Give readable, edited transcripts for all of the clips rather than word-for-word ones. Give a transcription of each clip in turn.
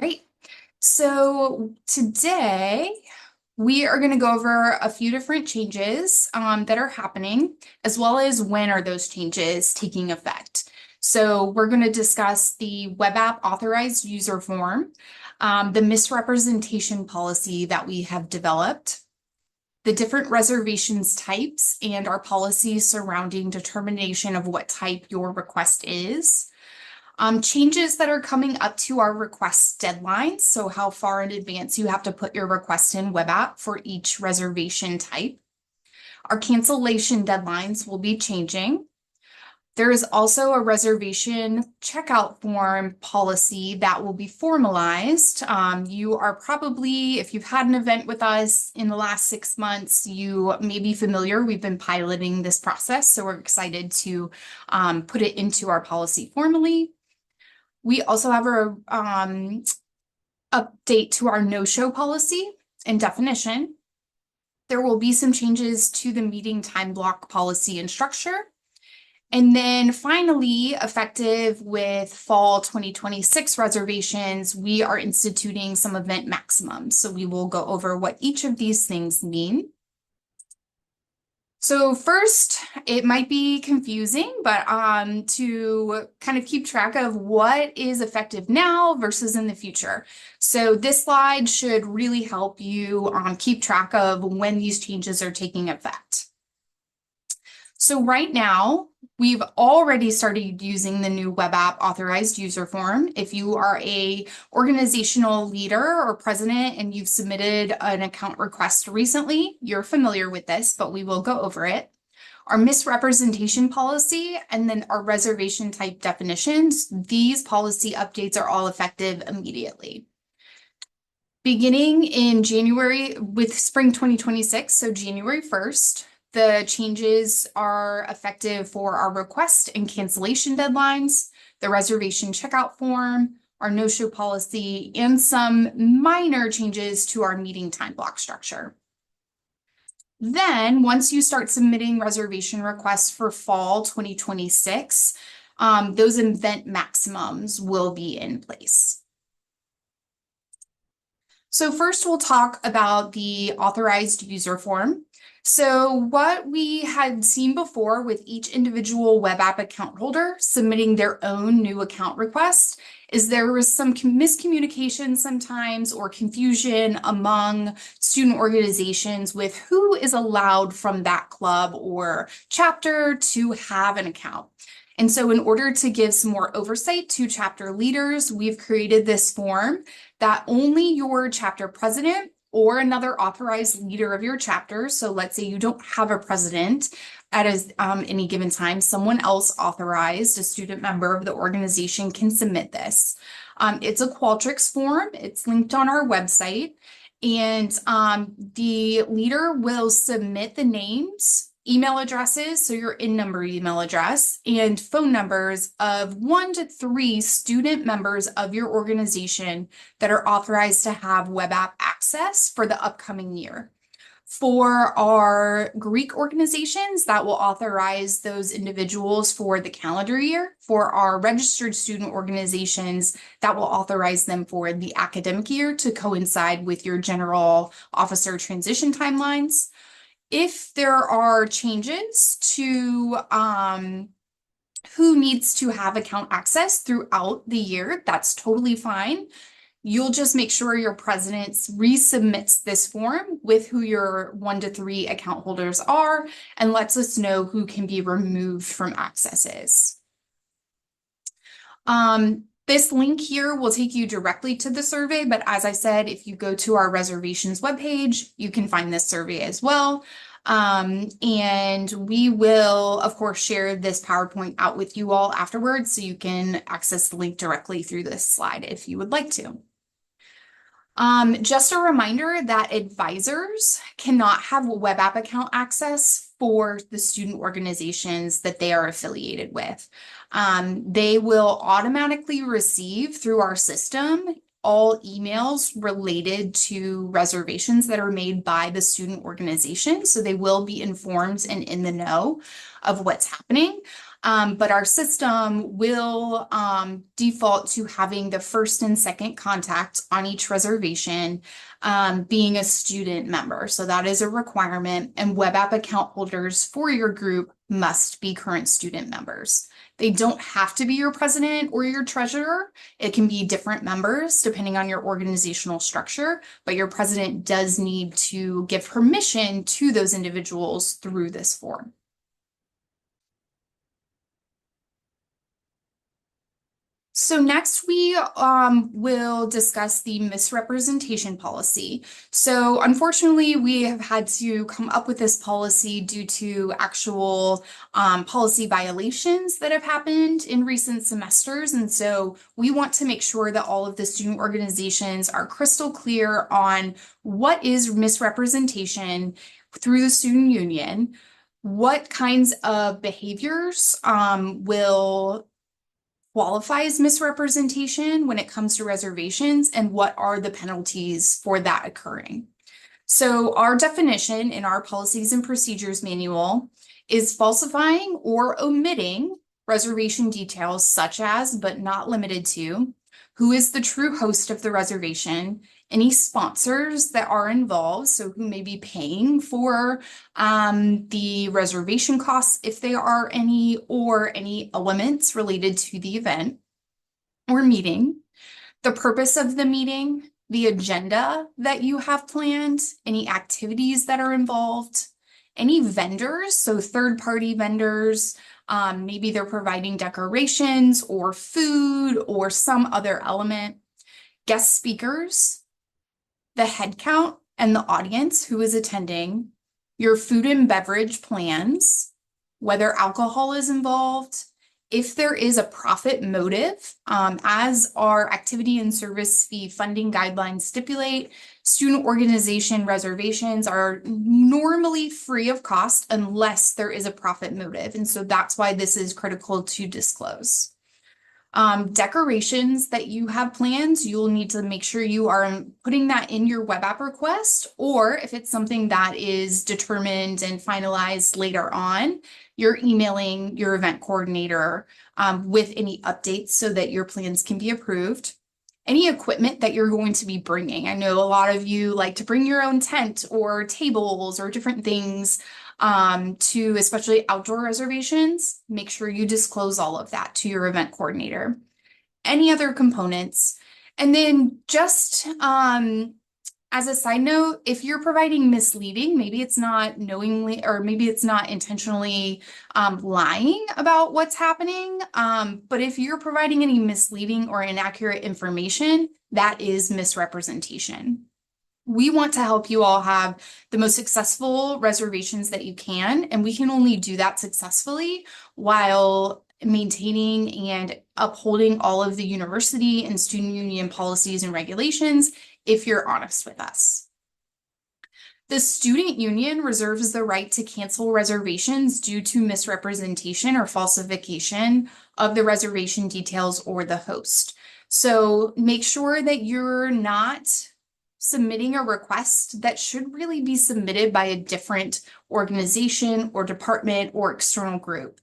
Great. So today we are going to go over a few different changes that are happening, as well as when are those changes taking effect. So we're going to discuss the web app authorized user form, the misrepresentation policy that we have developed, the different reservations types and our policies surrounding determination of what type your request is. Changes that are coming up to our request deadlines. So how far in advance you have to put your request in web app for each reservation type. Our cancellation deadlines will be changing. There is also a reservation checkout form policy that will be formalized. You are probably, if you've had an event with us in the last 6 months, you may be familiar. We've been piloting this process, so we're excited to put it into our policy formally. We also have a update to our no-show policy and definition. There will be some changes to the meeting time block policy and structure. And then finally, effective with fall 2026 reservations, we are instituting some event maximums. So we will go over what each of these things mean. So first, it might be confusing, but to kind of keep track of what is effective now versus in the future. So this slide should really help you keep track of when these changes are taking effect. So right now, we've already started using the new web app authorized user form. If you are a organizational leader or president and you've submitted an account request recently, you're familiar with this, but we will go over it. Our misrepresentation policy and then our reservation type definitions, these policy updates are all effective immediately. Beginning in January with spring 2026, so January 1st, the changes are effective for our request and cancellation deadlines, the reservation checkout form, our no-show policy, and some minor changes to our meeting time block structure. Then, once you start submitting reservation requests for fall 2026, those event maximums will be in place. So first, we'll talk about the authorized user form. So what we had seen before with each individual web app account holder submitting their own new account request is there was some miscommunication sometimes or confusion among student organizations with who is allowed from that club or chapter to have an account. And so in order to give some more oversight to chapter leaders, we've created this form that only your chapter president or another authorized leader of your chapter. So let's say you don't have a president at any given time, someone else authorized, a student member of the organization can submit this. It's a Qualtrics form. It's linked on our website. And the leader will submit the names, email addresses, so your in-number email address, and phone numbers of 1 to 3 student members of your organization that are authorized to have web app access for the upcoming year. For our Greek organizations, that will authorize those individuals for the calendar year. For our registered student organizations, that will authorize them for the academic year to coincide with your general officer transition timelines. If there are changes to who needs to have account access throughout the year, that's totally fine. You'll just make sure your president resubmits this form with who your 1 to 3 account holders are and lets us know who can be removed from accesses. This link here will take you directly to the survey, but as I said, if you go to our reservations webpage, you can find this survey as well. And we will, of course, share this PowerPoint out with you all afterwards, so you can access the link directly through this slide if you would like to. Just a reminder that advisors cannot have web app account access for the student organizations that they are affiliated with. They will automatically receive through our system all emails related to reservations that are made by the student organization. So they will be informed and in the know of what's happening. But our system will default to having the first and second contact on each reservation being a student member. So that is a requirement, and web app account holders for your group must be current student members. They don't have to be your president or your treasurer. It can be different members depending on your organizational structure, but your president does need to give permission to those individuals through this form. So next we will discuss the misrepresentation policy. So unfortunately, we have had to come up with this policy due to actual policy violations that have happened in recent semesters. And so we want to make sure that all of the student organizations are crystal clear on what is misrepresentation through the student union, what kinds of behaviors will qualify as misrepresentation when it comes to reservations, and what are the penalties for that occurring. So our definition in our policies and procedures manual is falsifying or omitting reservation details such as, but not limited to, who is the true host of the reservation, any sponsors that are involved, so who may be paying for the reservation costs if there are any, or any elements related to the event or meeting, the purpose of the meeting, the agenda that you have planned, any activities that are involved, any vendors, so third-party vendors, maybe they're providing decorations or food or some other element, guest speakers, the head count and the audience who is attending, your food and beverage plans, whether alcohol is involved, if there is a profit motive, as our activity and service fee funding guidelines stipulate, student organization reservations are normally free of cost unless there is a profit motive. And so that's why this is critical to disclose. Decorations that you have planned, you'll need to make sure you are putting that in your web app request, or if it's something that is determined and finalized later on, you're emailing your event coordinator with any updates so that your plans can be approved. Any equipment that you're going to be bringing. I know a lot of you like to bring your own tent or tables or different things to especially outdoor reservations. Make sure you disclose all of that to your event coordinator. Any other components. And then just as a side note, if you're providing misleading, maybe it's not knowingly, or maybe it's not intentionally lying about what's happening. But if you're providing any misleading or inaccurate information, that is misrepresentation. We want to help you all have the most successful reservations that you can, and we can only do that successfully while maintaining and upholding all of the university and student union policies and regulations if you're honest with us. The student union reserves the right to cancel reservations due to misrepresentation or falsification of the reservation details or the host. So make sure that you're not submitting a request that should really be submitted by a different organization or department or external group.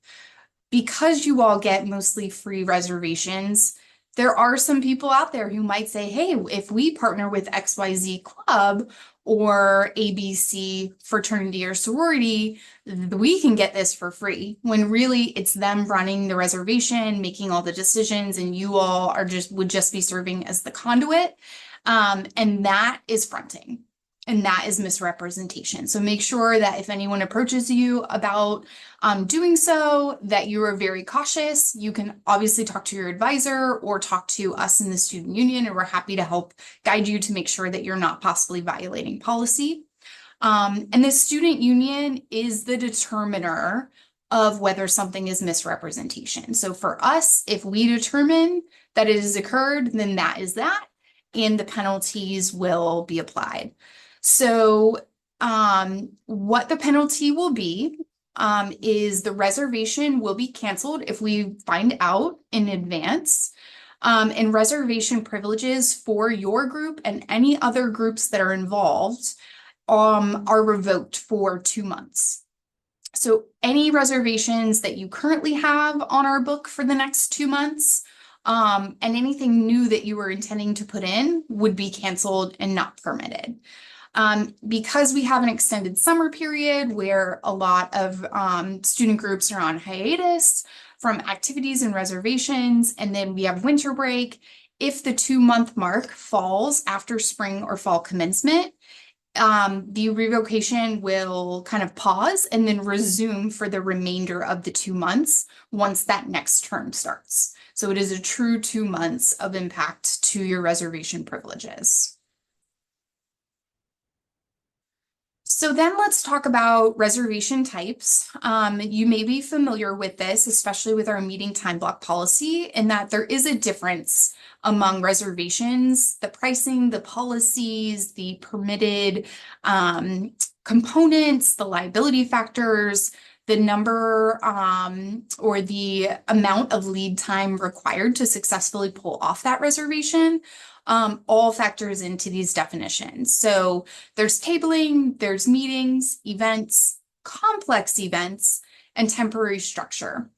Because you all get mostly free reservations, there are some people out there who might say, hey, if we partner with XYZ Club or ABC fraternity or sorority, we can get this for free, when really it's them running the reservation, making all the decisions, and you all are would just be serving as the conduit. And that is fronting, and that is misrepresentation. So make sure that if anyone approaches you about doing so, that you are very cautious. You can obviously talk to your advisor or talk to us in the student union, and we're happy to help guide you to make sure that you're not possibly violating policy. And the student union is the determiner of whether something is misrepresentation. So for us, if we determine that it has occurred, then that is that, and the penalties will be applied. So what the penalty will be is the reservation will be canceled if we find out in advance. And reservation privileges for your group and any other groups that are involved are revoked for 2 months. So any reservations that you currently have on our book for the next 2 months, and anything new that you were intending to put in would be canceled and not permitted. Because we have an extended summer period where a lot of student groups are on hiatus from activities and reservations, and then we have winter break, if the 2 month mark falls after spring or fall commencement, the revocation will kind of pause and then resume for the remainder of the 2 months once that next term starts. So it is a true 2 months of impact to your reservation privileges. So then let's talk about reservation types. You may be familiar with this, especially with our meeting time block policy, in that there is a difference among reservations, the pricing, the policies, the permitted components, the liability factors, the number or the amount of lead time required to successfully pull off that reservation, all factors into these definitions. So there's tabling, there's meetings, events, complex events, and temporary structure.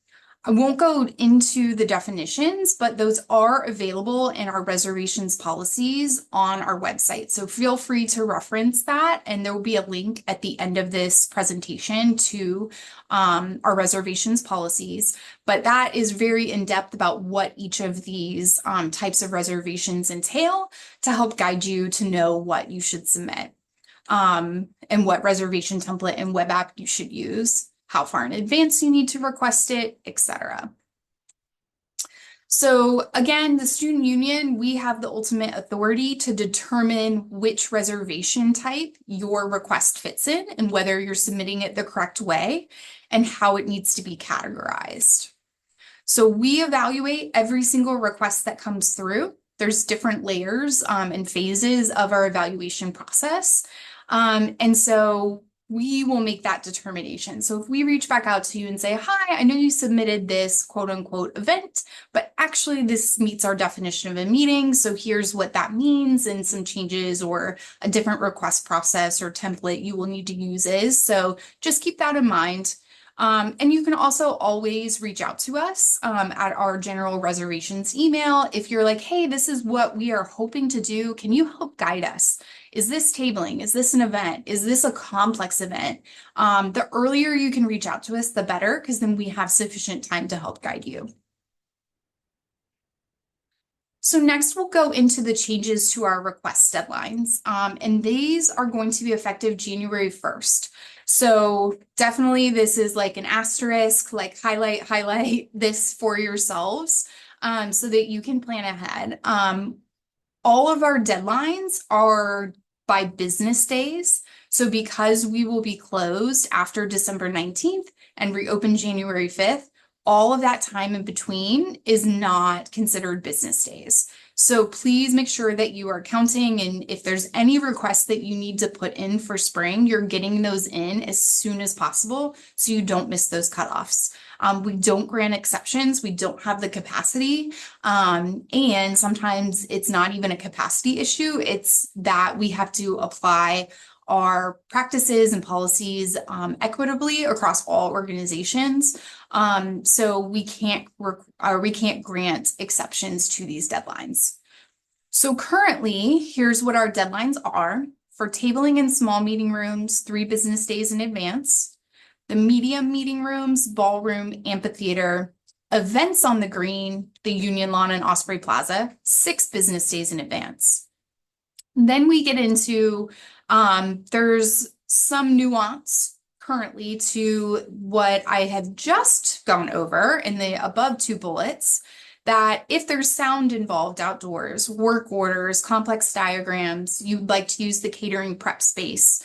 I won't go into the definitions, but those are available in our reservations policies on our website. So feel free to reference that, and there will be a link at the end of this presentation to our reservations policies. But that is very in-depth about what each of these types of reservations entail to help guide you to know what you should submit and what reservation template and web app you should use, how far in advance you need to request it, etc. So again, the student union, we have the ultimate authority to determine which reservation type your request fits in and whether you're submitting it the correct way and how it needs to be categorized. So we evaluate every single request that comes through. There's different layers and phases of our evaluation process. And so we will make that determination. So if we reach back out to you and say, hi, I know you submitted this quote unquote event, but actually this meets our definition of a meeting. So here's what that means and some changes or a different request process or template you will need to use is. So just keep that in mind. And you can also always reach out to us at our general reservations email. If you're like, hey, this is what we are hoping to do. Can you help guide us? Is this tabling? Is this an event? Is this a complex event? The earlier you can reach out to us, the better, because then we have sufficient time to help guide you. So next we'll go into the changes to our request deadlines. And these are going to be effective January 1st. So definitely this is like an asterisk, like highlight this for yourselves so that you can plan ahead. All of our deadlines are by business days. So because we will be closed after December 19th and reopen January 5th, all of that time in between is not considered business days. So please make sure that you are counting, and if there's any requests that you need to put in for spring, you're getting those in as soon as possible so you don't miss those cutoffs. We don't grant exceptions. We don't have the capacity. And sometimes it's not even a capacity issue. It's that we have to apply our practices and policies equitably across all organizations. So we can't grant exceptions to these deadlines. So currently, here's what our deadlines are. For tabling in small meeting rooms, 3 business days in advance. The medium meeting rooms, ballroom, amphitheater, events on the green, the Union Lawn and Osprey Plaza, 6 business days in advance. Then we get into, there's some nuance currently to what I have just gone over in the above 2 bullets, that if there's sound involved outdoors, work orders, complex diagrams, you'd like to use the catering prep space,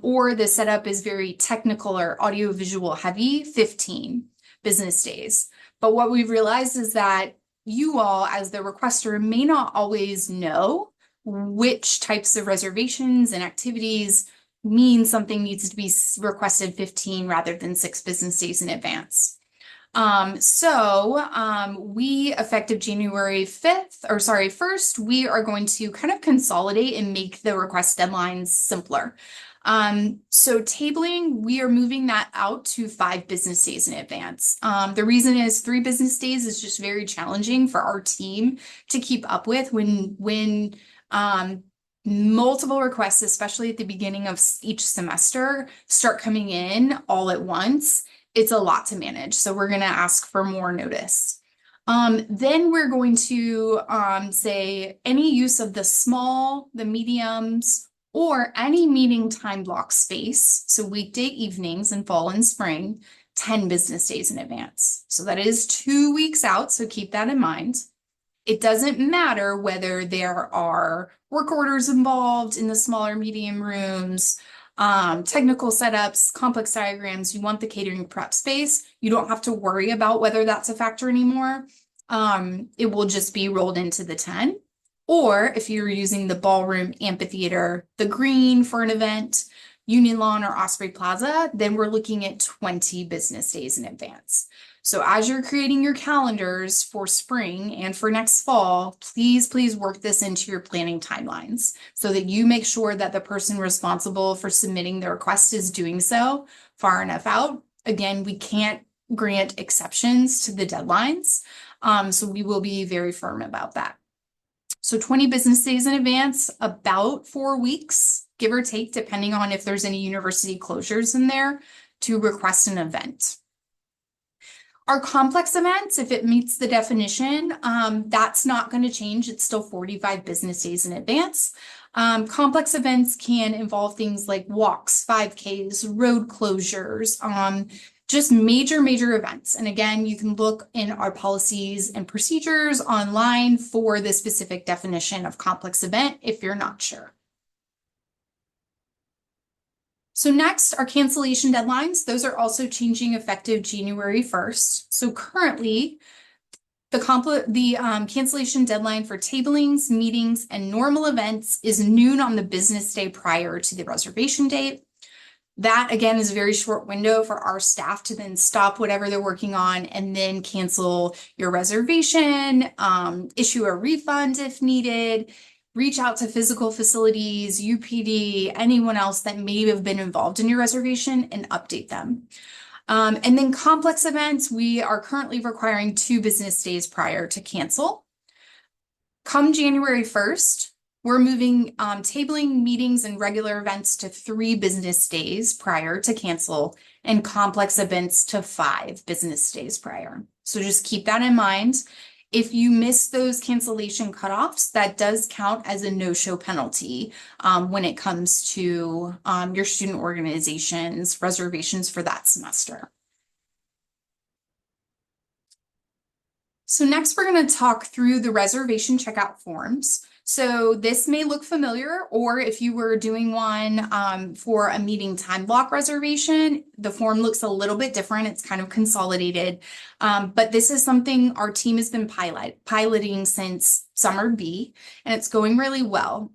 or the setup is very technical or audiovisual heavy, 15 business days. But what we've realized is that you all, as the requester, may not always know which types of reservations and activities mean something needs to be requested 15 rather than 6 business days in advance. We, effective January 1st, we are going to kind of consolidate and make the request deadlines simpler. So tabling, we are moving that out to 5 business days in advance. The reason is 3 business days is just very challenging for our team to keep up with when multiple requests, especially at the beginning of each semester, start coming in all at once. It's a lot to manage. So we're going to ask for more notice. Then we're going to say any use of the small, the mediums, or any meeting time block space, so weekday evenings in fall and spring, 10 business days in advance. So that is 2 weeks out, so keep that in mind. It doesn't matter whether there are work orders involved in the smaller medium rooms, technical setups, complex diagrams, you want the catering prep space. You don't have to worry about whether that's a factor anymore. It will just be rolled into the 10. Or if you're using the ballroom, amphitheater, the green for an event, Union Lawn or Osprey Plaza, then we're looking at 20 business days in advance. So as you're creating your calendars for spring and for next fall, please work this into your planning timelines so that you make sure that the person responsible for submitting the request is doing so far enough out. Again, we can't grant exceptions to the deadlines, so we will be very firm about that. So 20 business days in advance, about 4 weeks, give or take, depending on if there's any university closures in there, to request an event. Our complex events, if it meets the definition, that's not going to change. It's still 45 business days in advance. Complex events can involve things like walks, 5Ks, road closures, just major events. And again, you can look in our policies and procedures online for the specific definition of complex event if you're not sure. So next, our cancellation deadlines. Those are also changing effective January 1st. So currently, the cancellation deadline for tablings, meetings, and normal events is noon on the business day prior to the reservation date. That, again, is a very short window for our staff to then stop whatever they're working on and then cancel your reservation, issue a refund if needed, reach out to physical facilities, UPD, anyone else that may have been involved in your reservation and update them. And then complex events, we are currently requiring 2 business days prior to cancel. Come January 1st, we're moving tabling, meetings, and regular events to 3 business days prior to cancel and complex events to 5 business days prior. So just keep that in mind. If you miss those cancellation cutoffs, that does count as a no-show penalty when it comes to your student organization's reservations for that semester. So next, we're going to talk through the reservation checkout forms. So this may look familiar, or if you were doing one for a meeting time block reservation, the form looks a little bit different. It's kind of consolidated, but this is something our team has been piloting since summer B, and it's going really well.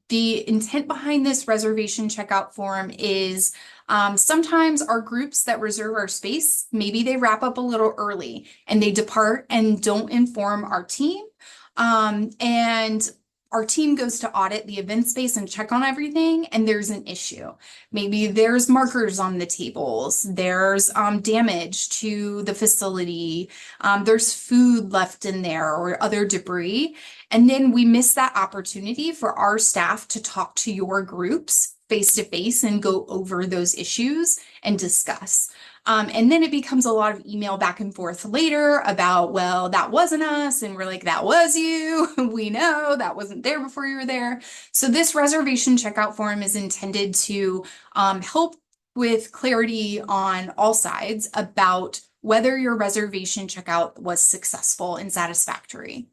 The intent behind this reservation checkout form is sometimes our groups that reserve our space, maybe they wrap up a little early and they depart and don't inform our team. And our team goes to audit the event space and check on everything, and there's an issue. Maybe there's markers on the tables, there's damage to the facility, there's food left in there or other debris. And then we miss that opportunity for our staff to talk to your groups face to face and go over those issues and discuss. And then it becomes a lot of email back and forth later about, well, that wasn't us. And we're like, that was you. We know that wasn't there before you were there. So this reservation checkout form is intended to help with clarity on all sides about whether your reservation checkout was successful and satisfactory.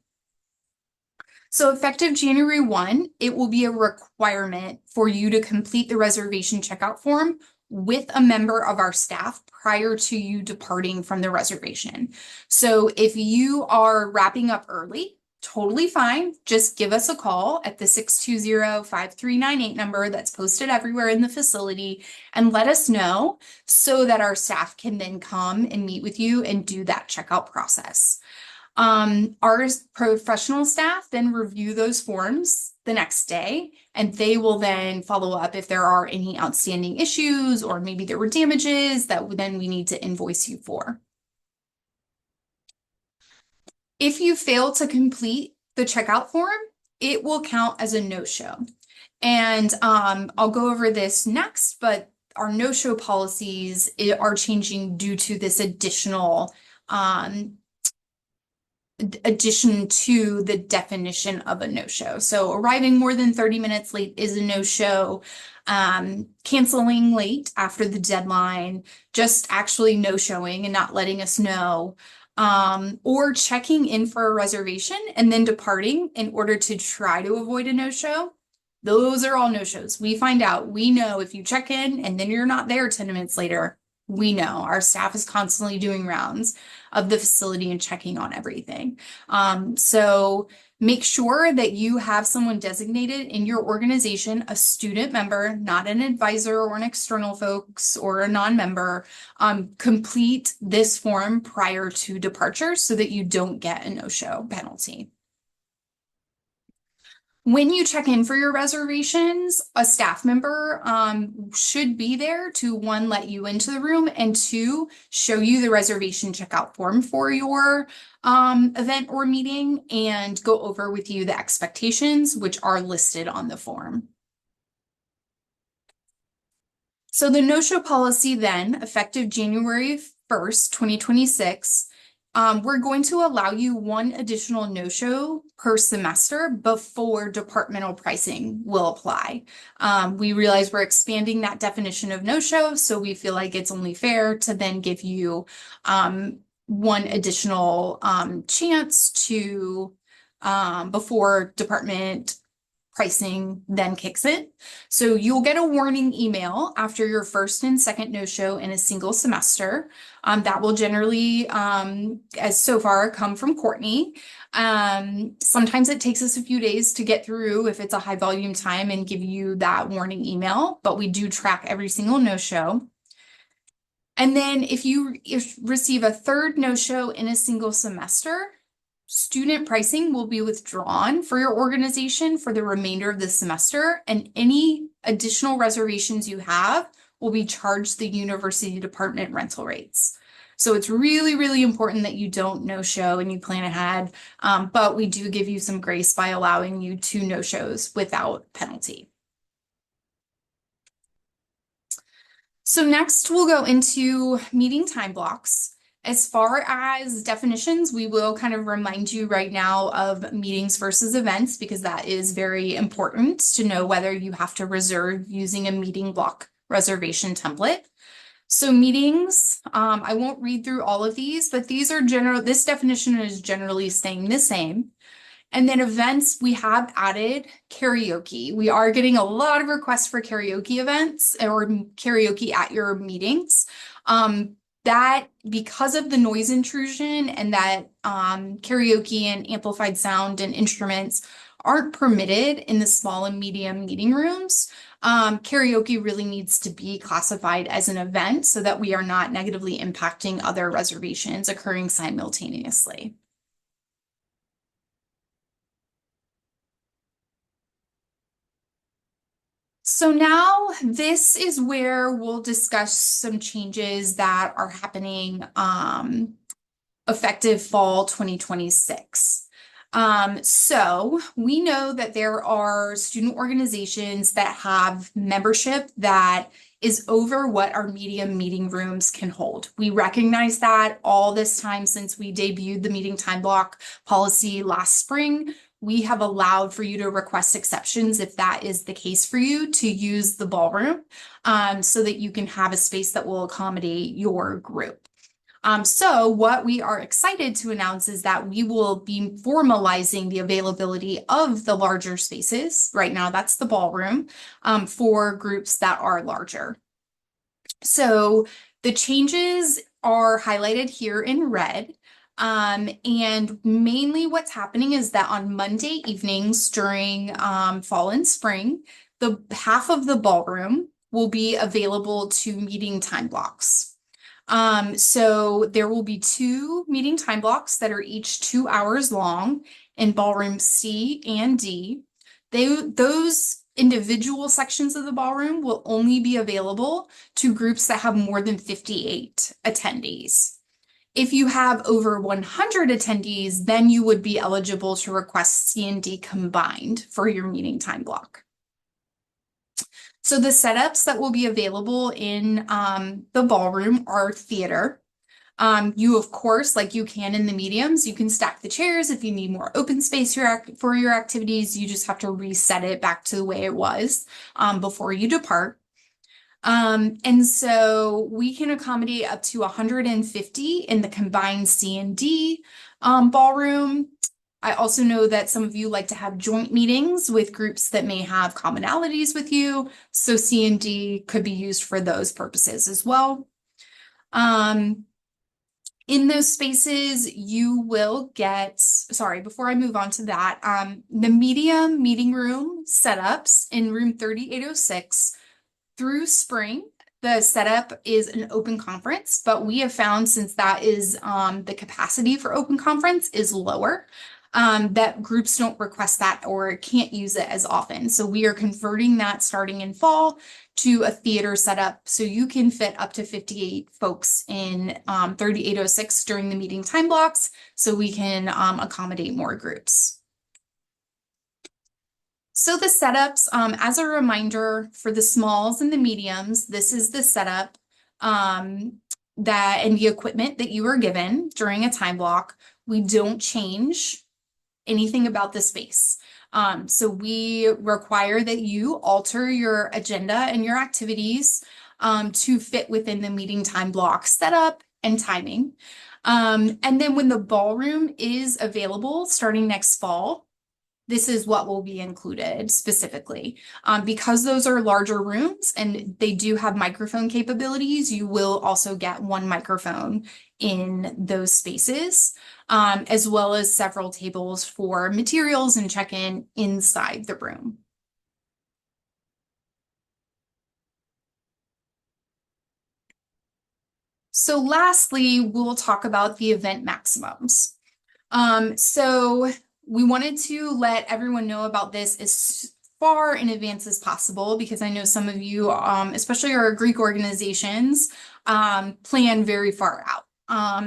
So effective January 1, it will be a requirement for you to complete the reservation checkout form with a member of our staff prior to you departing from the reservation. So if you are wrapping up early, totally fine. Just give us a call at the 620-5398 number that's posted everywhere in the facility and let us know so that our staff can then come and meet with you and do that checkout process. Our professional staff then review those forms the next day, and they will then follow up if there are any outstanding issues or maybe there were damages that then we need to invoice you for. If you fail to complete the checkout form, it will count as a no-show. And I'll go over this next, but our no-show policies are changing due to this addition to the definition of a no-show. So arriving more than 30 minutes late is a no-show. Canceling late after the deadline, just actually no-showing and not letting us know, or checking in for a reservation and then departing in order to try to avoid a no-show. Those are all no-shows. We find out, we know if you check in and then you're not there 10 minutes later, we know our staff is constantly doing rounds of the facility and checking on everything. So make sure that you have someone designated in your organization, a student member, not an advisor or an external folks or a non-member, complete this form prior to departure so that you don't get a no-show penalty. When you check in for your reservations, a staff member should be there to, one, let you into the room, and two, show you the reservation checkout form for your event or meeting and go over with you the expectations, which are listed on the form. So the no-show policy then, effective January 1st, 2026, we're going to allow you one additional no-show per semester before departmental pricing will apply. We realize we're expanding that definition of no-show, so we feel like it's only fair to then give you one additional chance to before department pricing then kicks in. So you'll get a warning email after your first and second no-show in a single semester. That will generally, as so far, come from Courtney. Sometimes it takes us a few days to get through if it's a high volume time and give you that warning email, but we do track every single no-show. And then if you receive a third no-show in a single semester, student pricing will be withdrawn for your organization for the remainder of the semester, and any additional reservations you have will be charged the university department rental rates. So it's really, really important that you don't no-show and you plan ahead, but we do give you some grace by allowing you 2 no-shows without penalty. So next we'll go into meeting time blocks. As far as definitions, we will kind of remind you right now of meetings versus events because that is very important to know whether you have to reserve using a meeting block reservation template. So meetings, I won't read through all of these, but these are this definition is generally staying the same. And then events, we have added karaoke. We are getting a lot of requests for karaoke events or karaoke at your meetings. That because of the noise intrusion and that karaoke and amplified sound and instruments aren't permitted in the small and medium meeting rooms, karaoke really needs to be classified as an event so that we are not negatively impacting other reservations occurring simultaneously. So now this is where we'll discuss some changes that are happening effective fall 2026. So we know that there are student organizations that have membership that is over what our medium meeting rooms can hold. We recognize that all this time since we debuted the meeting time block policy last spring. We have allowed for you to request exceptions if that is the case for you to use the ballroom so that you can have a space that will accommodate your group. So what we are excited to announce is that we will be formalizing the availability of the larger spaces. Right now, that's the ballroom for groups that are larger. So the changes are highlighted here in red. And mainly what's happening is that on Monday evenings during fall and spring, the half of the ballroom will be available to meeting time blocks. So there will be 2 meeting time blocks that are each 2 hours long in ballroom C and D. those individual sections of the ballroom will only be available to groups that have more than 58 attendees. If you have over 100 attendees, then you would be eligible to request C&D combined for your meeting time block. So the setups that will be available in the ballroom are theater. You, of course, like you can in the mediums, you can stack the chairs. If you need more open space for your activities, you just have to reset it back to the way it was before you depart. And so we can accommodate up to 150 in the combined C&D ballroom. I also know that some of you like to have joint meetings with groups that may have commonalities with you. So C&D could be used for those purposes as well. In those spaces, you will get, sorry, before I move on to that, the medium meeting room setups in room 3806 through spring. The setup is an open conference, but we have found since that is the capacity for open conference is lower, that groups don't request that or can't use it as often. So we are converting that starting in fall to a theater setup so you can fit up to 58 folks in 3806 during the meeting time blocks so we can accommodate more groups. So the setups, as a reminder for the smalls and the mediums, this is the setup and the equipment that you were given during a time block. We don't change anything about the space. So we require that you alter your agenda and your activities to fit within the meeting time block setup and timing. And then when the ballroom is available starting next fall, this is what will be included specifically. Because those are larger rooms and they do have microphone capabilities, you will also get one microphone in those spaces, as well as several tables for materials and check-in inside the room. So lastly, we'll talk about the event maximums. So we wanted to let everyone know about this as far in advance as possible because I know some of you, especially our Greek organizations, plan very far out.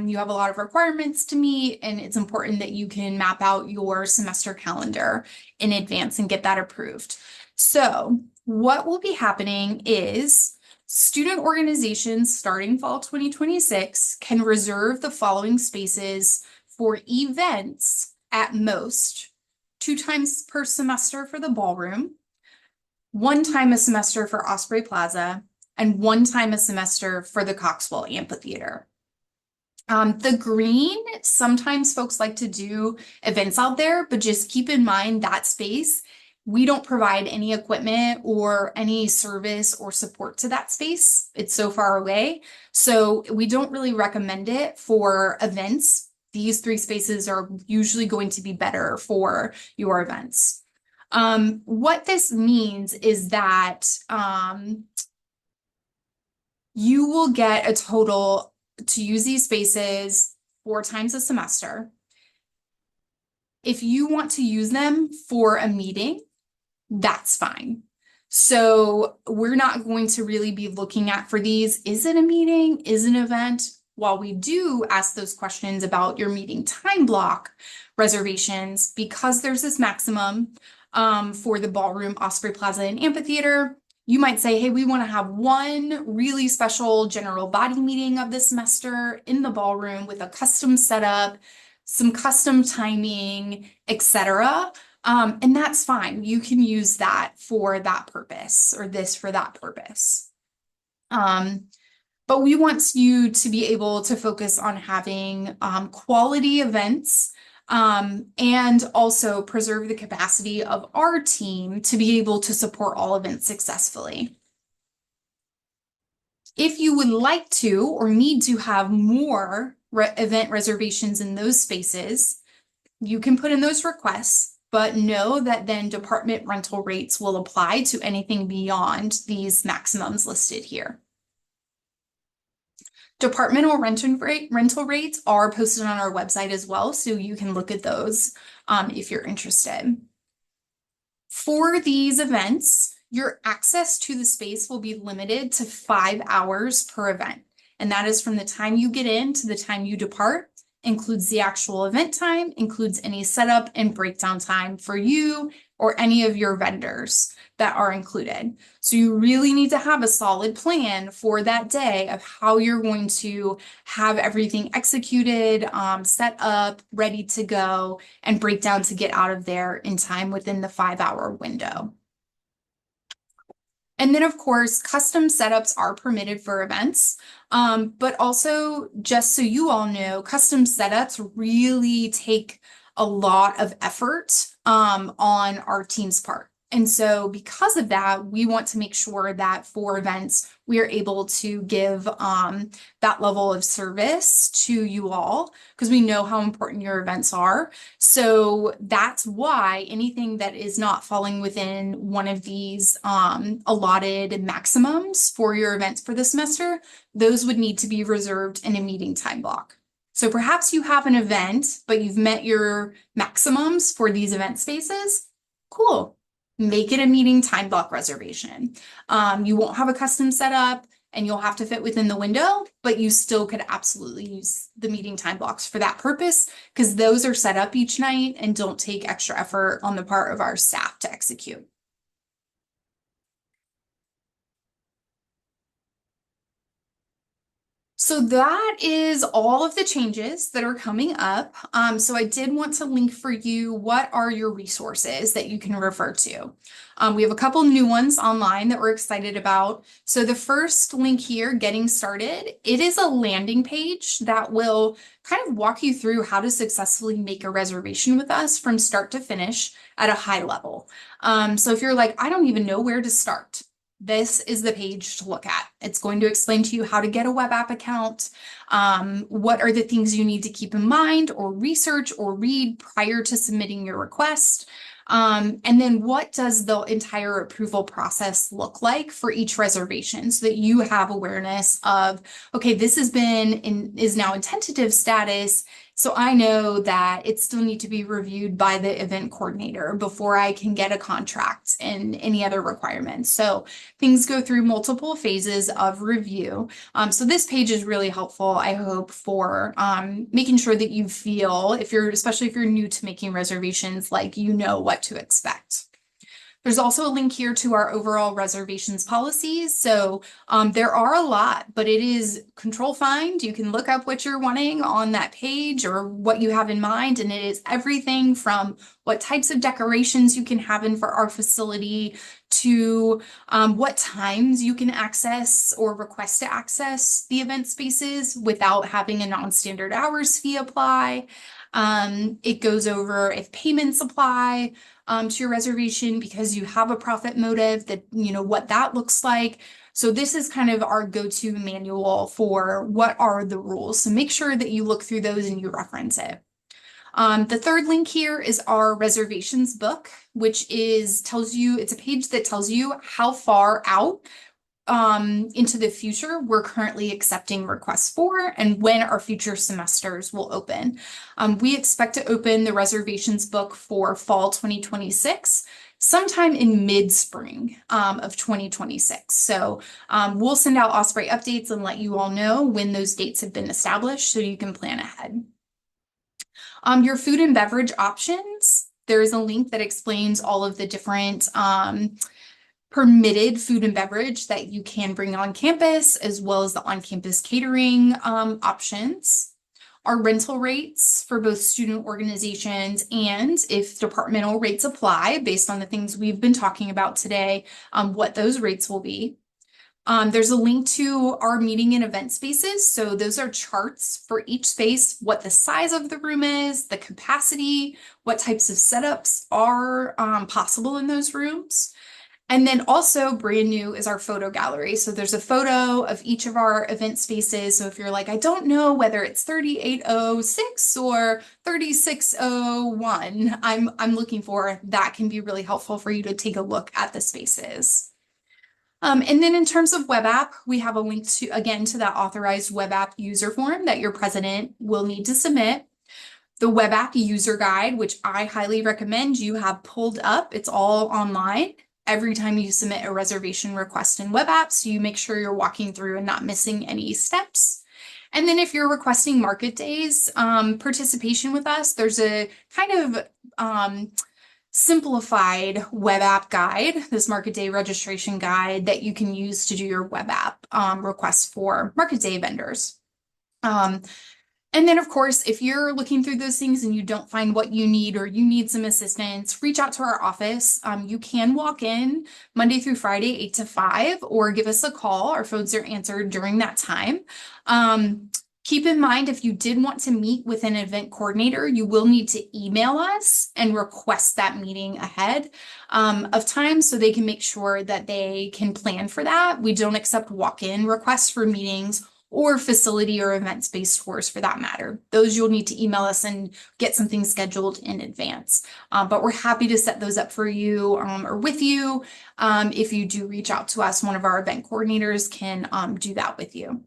You have a lot of requirements to meet, and it's important that you can map out your semester calendar in advance and get that approved. So what will be happening is student organizations starting fall 2026 can reserve the following spaces for events at most 2 times per semester for the ballroom, 1 time a semester for Osprey Plaza, and 1 time a semester for the Coxwell Amphitheater. The green, sometimes folks like to do events out there, but just keep in mind that space, we don't provide any equipment or any service or support to that space. It's so far away. So we don't really recommend it for events. These 3 spaces are usually going to be better for your events. What this means is that you will get a total to use these spaces 4 times a semester. If you want to use them for a meeting, that's fine. So we're not going to really be looking at for these, is it a meeting, is it an event? While we do ask those questions about your meeting time block reservations, because there's this maximum for the ballroom, Osprey Plaza, and amphitheater, you might say, hey, we want to have one really special general body meeting of the semester in the ballroom with a custom setup, some custom timing, etc. And that's fine. You can use that for that purpose or this for that purpose. But we want you to be able to focus on having quality events and also preserve the capacity of our team to be able to support all events successfully. If you would like to or need to have more event reservations in those spaces, you can put in those requests, but know that then department rental rates will apply to anything beyond these maximums listed here. Departmental rental rates are posted on our website as well, so you can look at those if you're interested. For these events, your access to the space will be limited to 5 hours per event. And that is from the time you get in to the time you depart, includes the actual event time, includes any setup and breakdown time for you or any of your vendors that are included. So you really need to have a solid plan for that day of how you're going to have everything executed, set up, ready to go, and breakdown to get out of there in time within the 5 hour window. And then, of course, custom setups are permitted for events. But also, just so you all know, custom setups really take a lot of effort on our team's part. And so because of that, we want to make sure that for events, we are able to give that level of service to you all because we know how important your events are. So that's why anything that is not falling within one of these allotted maximums for your events for the semester, those would need to be reserved in a meeting time block. So perhaps you have an event, but you've met your maximums for these event spaces. Cool. Make it a meeting time block reservation. You won't have a custom setup and you'll have to fit within the window, but you still could absolutely use the meeting time blocks for that purpose because those are set up each night and don't take extra effort on the part of our staff to execute. So that is all of the changes that are coming up. So I did want to link for you what are your resources that you can refer to. We have a couple new ones online that we're excited about. So the first link here, Getting Started, it is a landing page that will kind of walk you through how to successfully make a reservation with us from start to finish at a high level. So if you're like, I don't even know where to start, this is the page to look at. It's going to explain to you how to get a web app account, what are the things you need to keep in mind or research or read prior to submitting your request, and then what does the entire approval process look like for each reservation so that you have awareness of, okay, this is now in tentative status. So I know that it still needs to be reviewed by the event coordinator before I can get a contract and any other requirements. So things go through multiple phases of review. So this page is really helpful, I hope, for making sure that you feel, especially if you're new to making reservations, like you know what to expect. There's also a link here to our overall reservations policies. So there are a lot, but it is control find. You can look up what you're wanting on that page or what you have in mind. And it is everything from what types of decorations you can have in for our facility to what times you can access or request to access the event spaces without having a non-standard hours fee apply. It goes over if payments apply to your reservation because you have a profit motive, that what that looks like. So this is kind of our go-to manual for what are the rules. So make sure that you look through those and you reference it. The third link here is our reservations book, which tells you, it's a page that tells you how far out into the future we're currently accepting requests for and when our future semesters will open. We expect to open the reservations book for fall 2026 sometime in mid-spring of 2026. So we'll send out Osprey updates and let you all know when those dates have been established so you can plan ahead. Your food and beverage options, there is a link that explains all of the different permitted food and beverage that you can bring on campus, as well as the on-campus catering options. Our rental rates for both student organizations and if departmental rates apply based on the things we've been talking about today, what those rates will be. There's a link to our meeting and event spaces. So those are charts for each space, what the size of the room is, the capacity, what types of setups are possible in those rooms. And then also brand new is our photo gallery. So there's a photo of each of our event spaces. So if you're like, I don't know whether it's 3806 or 3601, I'm looking for, that can be really helpful for you to take a look at the spaces. And then in terms of web app, we have a link to, again, to that authorized web app user form that your president will need to submit. the web app user guide, which I highly recommend you have pulled up. It's all online. Every time you submit a reservation request in web apps, so you make sure you're walking through and not missing any steps. And then if you're requesting market days participation with us, there's a kind of simplified web app guide, this market day registration guide that you can use to do your web app requests for market day vendors. And then, of course, if you're looking through those things and you don't find what you need or you need some assistance, reach out to our office. You can walk in Monday through Friday, 8 to 5, or give us a call. Our phones are answered during that time. Keep in mind, if you did want to meet with an event coordinator, you will need to email us and request that meeting ahead of time so they can make sure that they can plan for that. We don't accept walk-in requests for meetings or facility or events-based tours for that matter. Those you'll need to email us and get something scheduled in advance. But we're happy to set those up for you or with you. If you do reach out to us, one of our event coordinators can do that with you.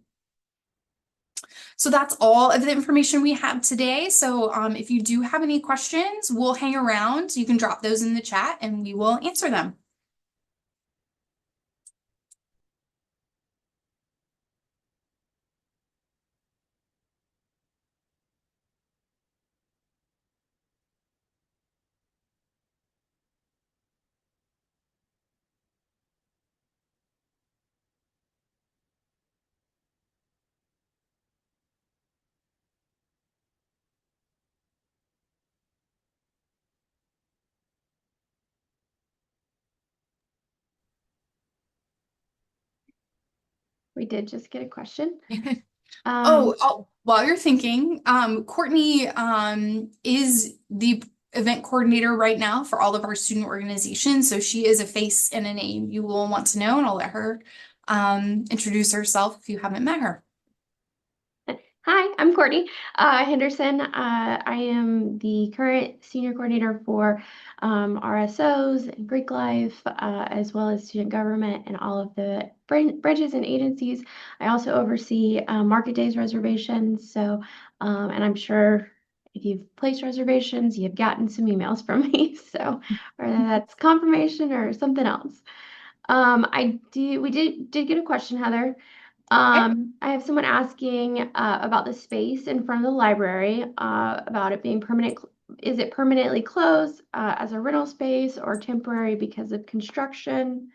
So that's all of the information we have today. So if you do have any questions, we'll hang around. You can drop those in the chat and we will answer them. We did just get a question. While you're thinking, Courtney is the event coordinator right now for all of our student organizations. So she is a face and a name you will want to know, and I'll let her introduce herself if you haven't met her. Hi, I'm Courtney Henderson. I am the current senior coordinator for RSOs and Greek Life, as well as student government and all of the branches and agencies. I also oversee market days reservations. So, and I'm sure if you've placed reservations, you've gotten some emails from me. So, whether that's confirmation or something else. We did get a question, Heather. I have someone asking about the space in front of the library, about it being permanent. Is it permanently closed as a rental space or temporary because of construction?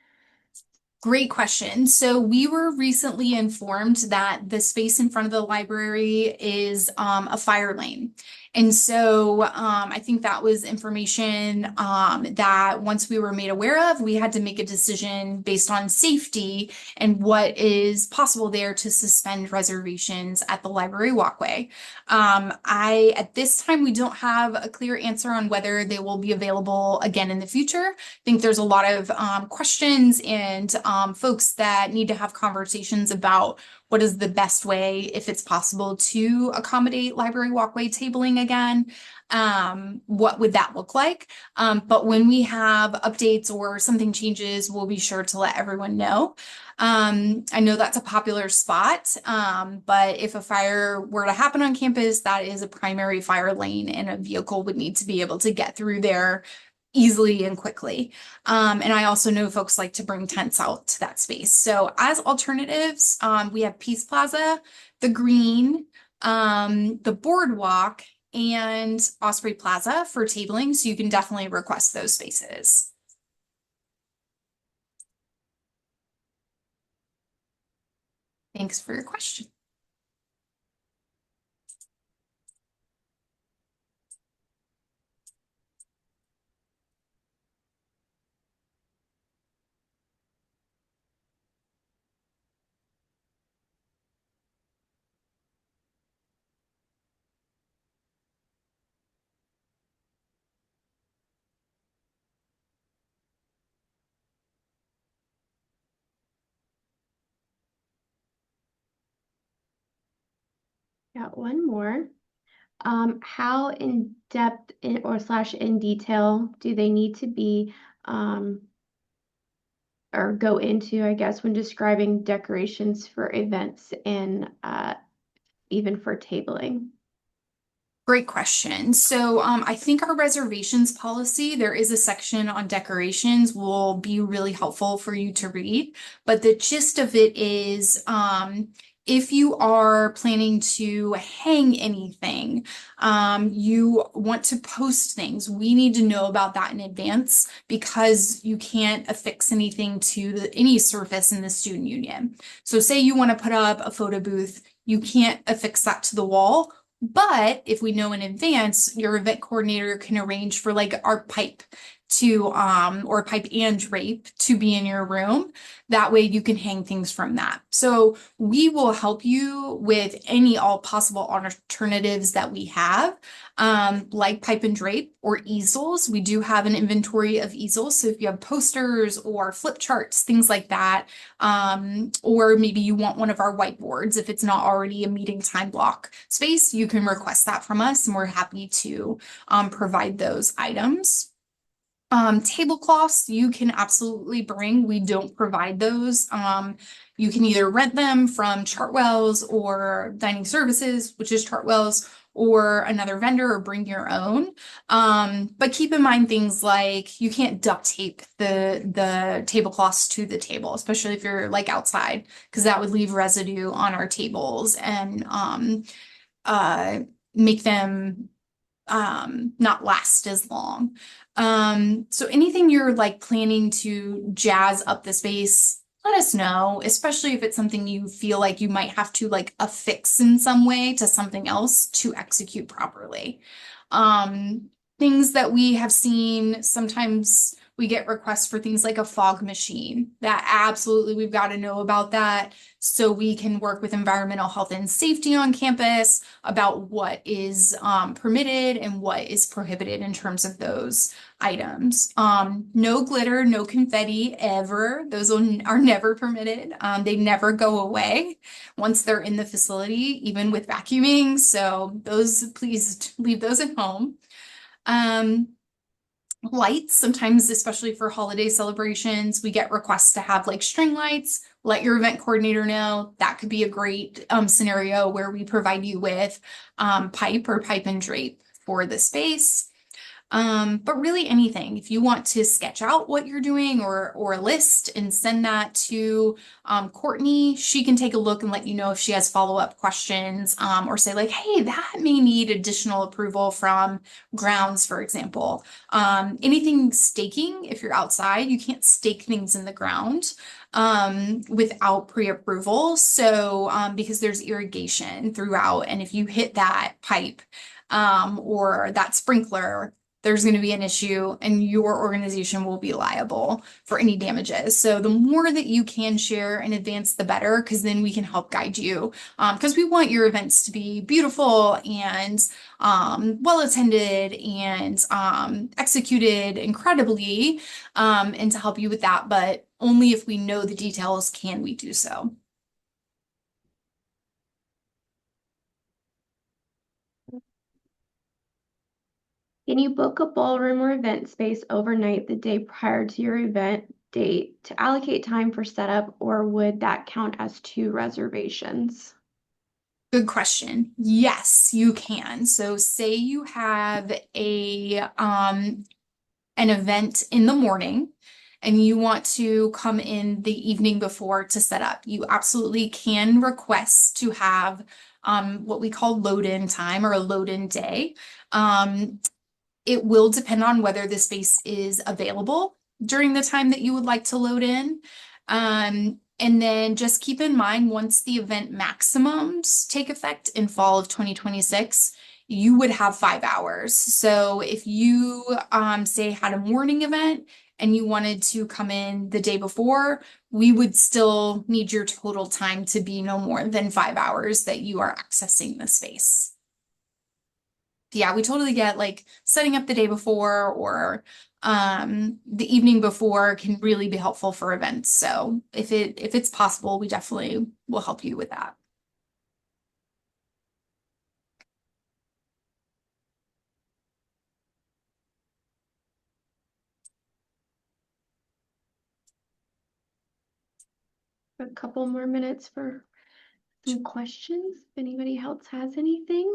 Great question. So we were recently informed that the space in front of the library is a fire lane. And so I think that was information that once we were made aware of, we had to make a decision based on safety and what is possible there to suspend reservations at the library walkway. At this time, we don't have a clear answer on whether they will be available again in the future. I think there's a lot of questions and folks that need to have conversations about what is the best way, if it's possible, to accommodate library walkway tabling again. What would that look like? But when we have updates or something changes, we'll be sure to let everyone know. I know that's a popular spot, but if a fire were to happen on campus, that is a primary fire lane and a vehicle would need to be able to get through there easily and quickly. And I also know folks like to bring tents out to that space. So as alternatives, we have Peace Plaza, the Green, the Boardwalk, and Osprey Plaza for tabling. So you can definitely request those spaces. Thanks for your question. Got one more. How in depth or slash in detail do they need to be or go into, I guess, when describing decorations for events and even for tabling? Great question. So, I think our reservations policy, there is a section on decorations will be really helpful for you to read. But the gist of it is, if you are planning to hang anything, you want to post things, we need to know about that in advance because you can't affix anything to any surface in the student union. So say you want to put up a photo booth, you can't affix that to the wall. But if we know in advance, your event coordinator can arrange for like art pipe to or pipe and drape to be in your room. That way you can hang things from that. So we will help you with any all possible alternatives that we have, like pipe and drape or easels. We do have an inventory of easels. So if you have posters or flip charts, things like that, or maybe you want one of our whiteboards, if it's not already a meeting time block space, you can request that from us and we're happy to provide those items. Tablecloths you can absolutely bring. We don't provide those. You can either rent them from Chartwells or Dining Services, which is Chartwells, or another vendor, or bring your own. But keep in mind things like you can't duct tape the tablecloths to the table, especially if you're like outside, because that would leave residue on our tables and uh make them not last as long. So anything you're like planning to jazz up the space, let us know, especially if it's something you feel like you might have to like affix in some way to something else to execute properly. Um, Things that we have seen, sometimes we get requests for things like a fog machine. That absolutely we've got to know about that so we can work with environmental health and safety on campus about what is permitted and what is prohibited in terms of those items. No glitter, no confetti ever. Those are never permitted. They never go away once they're in the facility, even with vacuuming. So those, please leave those at home. Um, Lights, sometimes, especially for holiday celebrations, we get requests to have like string lights. Let your event coordinator know. That could be a great scenario where we provide you with pipe or pipe and drape for the space. But really anything, if you want to sketch out what you're doing or a list and send that to Courtney, she can take a look and let you know if she has follow-up questions, or say like, hey, that may need additional approval from grounds, for example. Anything staking, if you're outside, you can't stake things in the ground without pre-approval. So because there's irrigation throughout, and if you hit that pipe or that sprinkler, there's going to be an issue and your organization will be liable for any damages. So the more that you can share in advance, the better, because then we can help guide you. Because we want your events to be beautiful and well attended and executed incredibly, and to help you with that. But only if we know the details can we do so. Can you book a ballroom or event space overnight the day prior to your event date to allocate time for setup, or would that count as two reservations? Good question. Yes, you can. So say you have an event in the morning and you want to come in the evening before to set up. You absolutely can request to have what we call load-in time or a load-in day. Um, it will depend on whether the space is available during the time that you would like to load in. And then just keep in mind, once the event maximums take effect in fall of 2026, you would have 5 hours. So if you say had a morning event and you wanted to come in the day before, we would still need your total time to be no more than 5 hours that you are accessing the space. Yeah, we totally get like setting up the day before or the evening before can really be helpful for events. So if it's possible, we definitely will help you with that. A couple more minutes for some questions, if anybody else has anything.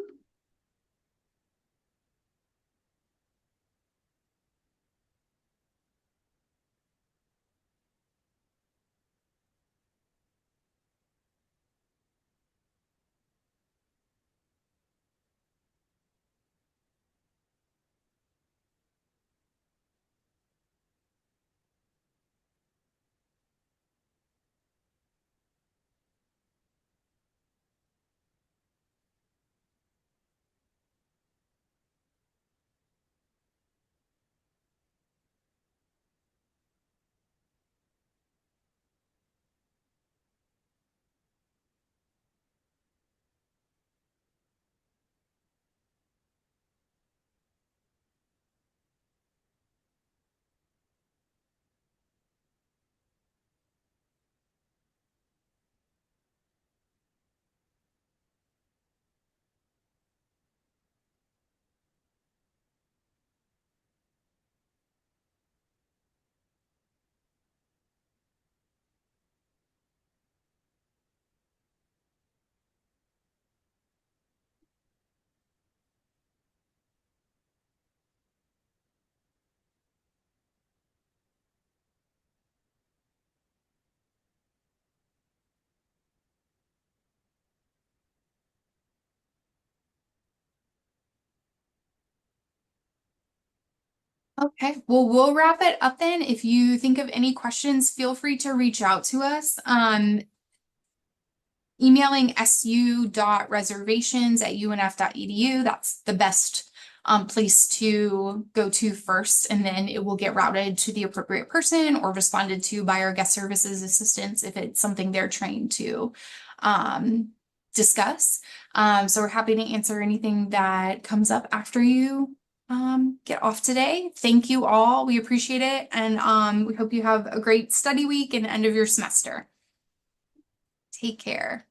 Okay, well, we'll wrap it up then. If you think of any questions, feel free to reach out to us. Emailing su.reservations@unf.edu. That's the best place to go to first, and then it will get routed to the appropriate person or responded to by our guest services assistants if it's something they're trained to discuss. So we're happy to answer anything that comes up after you get off today. Thank you all. We appreciate it, and we hope you have a great study week and end of your semester. Take care.